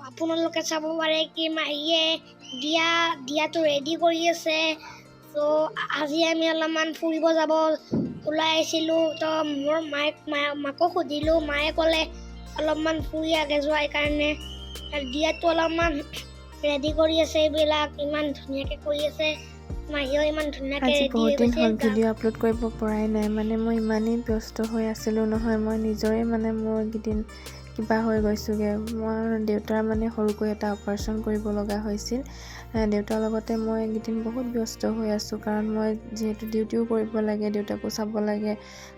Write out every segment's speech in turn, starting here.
আপোনালোকে চাব পাৰে কি মাহীয়ে দিয়াটো ৰেডি কৰি আছে। তো আজি আমি অলপমান ফুৰিব যাব ওলাই আহিছিলোঁ। তো মোৰ মাকো সুধিলোঁ, মায়ে ক'লে অলপমান ফুৰি আগে যোৱাৰ কাৰণে। আৰু দিয়াটো অলপমান ৰেডি কৰি আছে, এইবিলাক ইমান ধুনীয়াকৈ কৰি আছে। মাহীও ইমান ধুনীয়াকৈ আজি ৰেডি বহুত হৈ দিন গৈছে। হ'ল ভিডিঅ' আপলোড কৰিব পৰাই নাই, মানে মই ইমানেই ব্যস্ত হৈ আছিলোঁ নহয়, মই নিজৰে মানে মোৰ এইকেইদিন কিবা হৈ গৈছোঁগৈ। মোৰ দেউতাৰ মানে সৰুকৈ এটা অপাৰেশ্যন কৰিব লগা হৈছিল। দেউতাৰ লগতে মই এইকেইদিন বহুত ব্যস্ত হৈ আছোঁ, কাৰণ মই যিহেতু ডিউটিও কৰিব লাগে, দেউতাকো চাব লাগে,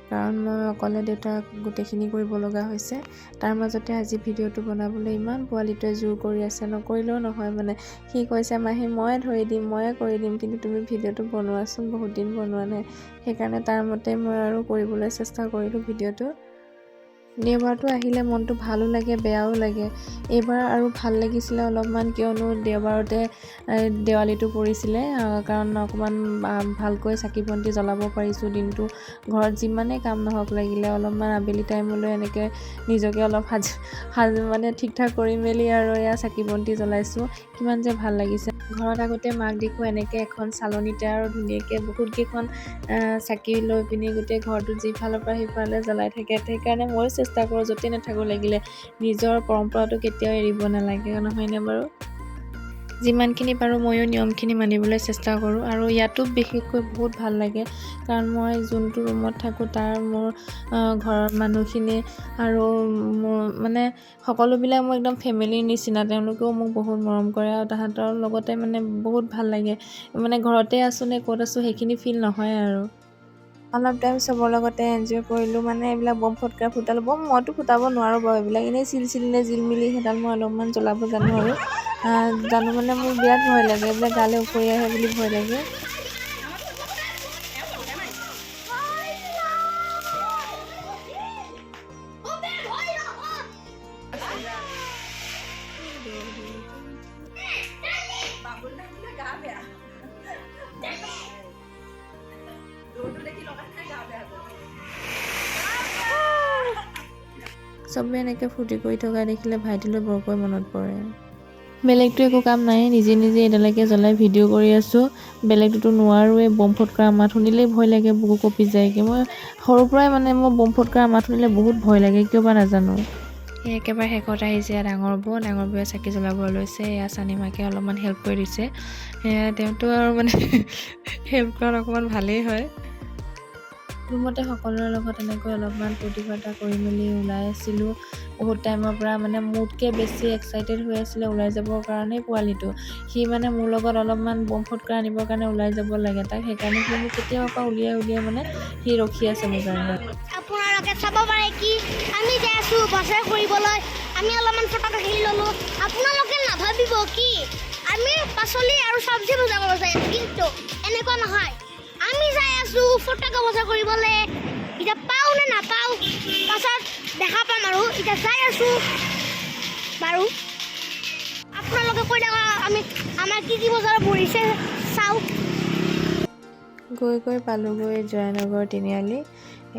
কাৰণ মই অকলে দেউতাক গোটেইখিনি কৰিব লগা হৈছে। তাৰ মাজতে আজি ভিডিঅ'টো বনাবলৈ ইমান পোৱালিটোৱে জোৰ কৰি আছে, নকৰিলেও নহয় মানে। সি কৈছে মাহী ময়ে ধৰি দিম, ময়ে কৰি দিম, কিন্তু তুমি ভিডিঅ'টো বনোৱাচোন, বহুত দিন বনোৱা নাই। সেইকাৰণে তাৰ মতে মই আৰু কৰিবলৈ চেষ্টা কৰিলোঁ ভিডিঅ'টো। দেওবাৰটো আহিলে মনটো ভালো লাগে, বেয়াও লাগে। এইবাৰ আৰু ভাল লাগিছিলে অলপমান, কিয়নো দেওবাৰতে দেৱালীটো পৰিছিলে, কাৰণ অকণমান ভালকৈ চাকি বন্তি জ্বলাব পাৰিছোঁ দিনটো। ঘৰত যিমানেই কাম নহওক লাগিলে অলপমান আবেলি টাইমলৈ এনেকৈ নিজকে অলপ মানে ঠিক ঠাক কৰি মেলি আৰু এয়া চাকি বন্তি জ্বলাইছোঁ। কিমান যে ভাল লাগিছে। ঘৰত আগতে মাক দেখোঁ এনেকৈ এখন চালনীতে আৰু ধুনীয়াকৈ বহুতকেইখন চাকি লৈ পিনি গোটেই ঘৰটো যিফালৰ পৰা সিফালে জ্বলাই থাকে। সেইকাৰণে ময়ো চেষ্টা কৰোঁ য'তে নাথাকোঁ লাগিলে নিজৰ পৰম্পৰাটো কেতিয়াও এৰিব নালাগে, নহয়নে বাৰু? যিমানখিনি পাৰোঁ ময়ো নিয়মখিনি মানিবলৈ চেষ্টা কৰোঁ। আৰু ইয়াতো বিশেষকৈ বহুত ভাল লাগে, কাৰণ মই যোনটো ৰুমত থাকোঁ তাৰ মোৰ ঘৰৰ মানুহখিনি আৰু মোৰ মানে সকলোবিলাক মোৰ একদম ফেমিলিৰ নিচিনা। তেওঁলোকেও মোক বহুত মৰম কৰে আৰু তাহাঁতৰ লগতে মানে বহুত ভাল লাগে। মানে ঘৰতে আছোঁ নে ক'ত আছোঁ সেইখিনি ফিল নহয় আৰু। অলপ টাইম চবৰ লগতে এনজয় কৰিলোঁ, মানে এইবিলাক বম ফটকা ফুটালোঁ। মইতো ফুটাব নোৱাৰোঁ বাৰু এইবিলাক, এনেই চিল নে জিলমিলি সেইডাল মই অলপমান জ্বলাব জানো আৰু জানো, মানে মোৰ বিৰাট ভয় লাগে, এইবিলাক গালে উফৰি আহে বুলি ভয় লাগে। চবে এনেকৈ ফূৰ্তি কৰি থকা দেখিলে ভাইটিলৈ বৰকৈ মনত পৰে। বেলেগতো একো কাম নাই, নিজে এডালৈকে জ্বলাই ভিডিঅ' কৰি আছোঁ। বেলেগটোতো নোৱাৰোৱে, বম ফটকাৰ মাত শুনিলেই ভয় লাগে, বুকু কঁপি যায়গৈ। মই সৰুৰ পৰাই মানে মোৰ বম ফটকাৰ মাত শুনিলে বহুত ভয় লাগে, কিয় বা নাজানো। সেই একেবাৰে শেষত আহিছে ডাঙৰ বৌয়ে চাকি জ্বলাব লৈছে। এয়া চানিমাকে অলপমান হেল্প কৰি দিছে। তেওঁতো আৰু মানে হেল্প কৰাত অকণমান ভালেই হয়। ৰুমতে সকলোৰে লগত এনেকৈ অলপমান ফূৰ্তি ফাৰ্তা কৰি মেলি ওলাই আছিলোঁ। বহুত টাইমৰ পৰা মানে মোতকৈ বেছি এক্সাইটেড হৈ আছিলে ওলাই যাবৰ কাৰণে পোৱালিটো। সি মানে মোৰ লগত অলপমান বম ফটকা আনিবৰ কাৰণে ওলাই যাব লাগে, তাক সেইকাৰণে সি মোক কেতিয়াবাৰ পৰা উলিয়াই মানে সি ৰখি আছে মোৰ কাৰণে। আপোনালোকে চাব পাৰে কি আমি যাই আছোঁ বজাৰ কৰিবলৈ। আমি অলপমান ফটকা খেলি ল'লোঁ। আপোনালোকে নাভাবিব কি আমি পাচলি আৰু চব্জি বজাৰ কৰিব যাই আছোঁ, কিন্তু এনেকুৱা নহয়। আমি যাই আছোঁ ফটকা বজাৰ কৰিবলৈ, এতিয়া পাওঁ নে নাপাওঁ পাছত দেখা পাম আৰু। এতিয়া যাই আছোঁ বাৰু, আপোনালোকে কৈ থাকা আমাৰ কি বজাৰ পৰিছে চাওক। গৈ পালোঁগৈ জয়ানগৰ তিনিআলি,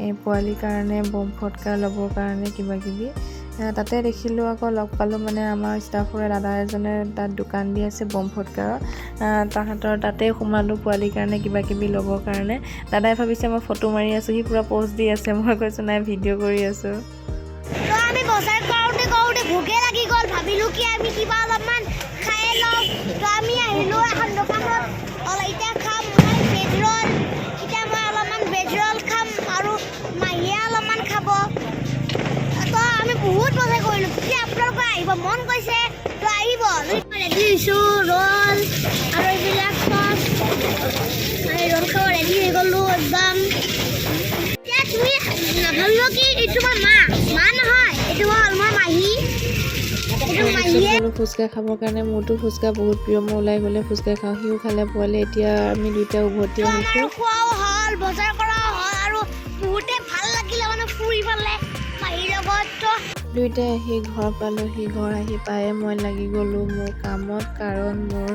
এই পোৱালিৰ কাৰণে বম ফটকা ল'বৰ কাৰণে কিবাকিবি। তাতে দেখিলোঁ আকৌ লগ পালোঁ মানে আমাৰ ষ্টাফৰে দাদা এজনে তাত দোকান দি আছে বম ফটকাৰ। তাহাঁতৰ তাতে সোমালোঁ পোৱালিৰ কাৰণে কিবাকিবি ল'বৰ কাৰণে। দাদাই ভাবিছে মই ফটো মাৰি আছোঁ, সি পূৰা প'ষ্ট দি আছে। মই কৈছোঁ নাই, ভিডিঅ' কৰি আছোঁ। তো আমি বজাৰ কৰোঁতে ভোকে লাগি গ'ল, ভাবিলোঁ কি আমি কিবা অলপমান খাই লওঁ। তো আমি আহিলোঁ এখন দোকানত, এতিয়া খাম মই ভেজ ৰ'ল। এতিয়া মই অলপমান ভেজ ৰ'ল খাম আৰু মাহীয়ে অলপমান খাব। তো আমি বহুত বজাৰ কৰিলোঁ। যদি আপোনালোকে আহিব মন কৈছে তো আহিব। ৰেডি হৈছোঁ, ৰ'ল আৰু এইবিলাক চচ, ৰ'ল খাব ৰেডি হৈ গ'লোঁ একদম। এতিয়া তুমি নাভাবিব কি এইটো মোৰ মা নহয়, এইটো হ'ল মোৰ মাহী। ফুচকা খাবৰ কাৰণে, মোৰতো ফুচকা বহুত প্ৰিয়। মই ওলাই গ'লে ফুচকা খাওঁ, সিও খালে পোৱালি। এতিয়া আমি দুইটা উভতি আহিছোঁ। খোৱাও হ'ল, বজাৰ কৰাও হ'ল আৰু বহুতে ভাল লাগিলে মানে ফুৰি পেলাই মাহীৰ লগত। দুয়োটাই আহি ঘৰ পালোহি। ঘৰ আহি পায়ে মই লাগি গ'লোঁ মোৰ কামত, কাৰণ মোৰ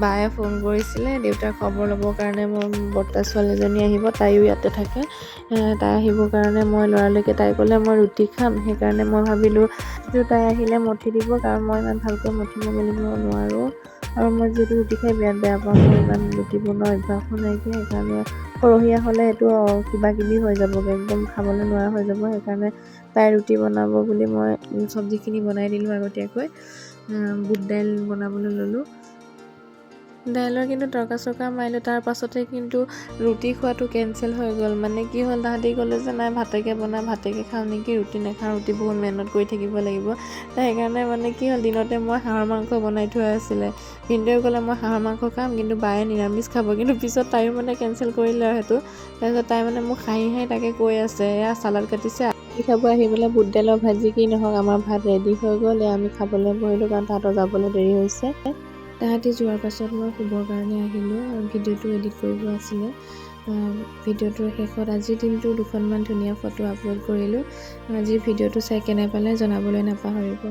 বায়ে ফোন কৰিছিলে দেউতাৰ খবৰ ল'বৰ কাৰণে। মোৰ বৰ্তা ছোৱালীজনী আহিব, তাইও ইয়াতে থাকে। তাই আহিবৰ কাৰণে মই লৰালৰিকৈ তাই ক'লে মই ৰুটি খাম, সেইকাৰণে মই ভাবিলোঁ তাই আহিলে মঠি দিব, কাৰণ মই ইমান ভালকৈ মঠিব মেলিব নোৱাৰোঁ। আৰু মই যিহেতু ৰুটি খাই বিৰাট বেয়া পাওঁ, মোৰ ইমান ৰুটি বনোৱা অভ্যাসো নাইকিয়া, সেইকাৰণে সৰহীয়া হ'লে এইটো কিবা কিবি হৈ যাবগৈ, একদম খাবলৈ নোৱাৰা হৈ যাব। সেইকাৰণে তাই ৰুটি বনাব বুলি মই চব্জিখিনি বনাই দিলোঁ আগতীয়াকৈ। বুট দাইল বনাবলৈ ল'লোঁ। দাইলৰ কিন্তু তৰকা চৰকা মাৰিলোঁ। তাৰ পাছতে কিন্তু ৰুটি খোৱাটো কেঞ্চেল হৈ গ'ল। মানে কি হ'ল, তাহাঁতি ক'লে যে নাই ভাতেকে বনা, ভাতেকে খাওঁ নেকি, ৰুটি নাখাওঁ, ৰুটি বহুত মেহনত কৰি থাকিব লাগিব। সেইকাৰণে মানে কি হ'ল, দিনতে মই হাঁহৰ মাংস বনাই থোৱা আছিলে। ভিনদেউৱে ক'লে মই হাঁহৰ মাংস খাম, কিন্তু বায়ে নিৰামিষ খাব। কিন্তু পিছত তাইও মানে কেঞ্চেল কৰিলে আৰু সেইটো। তাৰপিছত তাই মানে মোক হাঁহি তাকে কৈ আছে, এয়া চালাড কাটিছে, খাব আহি পেলাই বুট দাইলৰ ভাজি কি নহওক আমাৰ ভাত ৰেডি হৈ গ'ল। আমি খাবলৈ বহিলোঁ, কাৰণ তাহাঁতৰ যাবলৈ দেৰি হৈছে। তাহাঁতি যোৱাৰ পাছত মই শুবৰ কাৰণে আহিলোঁ আৰু ভিডিঅ'টো এডিট কৰিব আছিলে। ভিডিঅ'টোৰ শেষত আজিৰ দিনটোৰ 2খনমান ধুনীয়া ফটো আপলোড কৰিলোঁ। আজিৰ ভিডিঅ'টো চাই কেনে পালে জনাবলৈ নাপাহৰিব।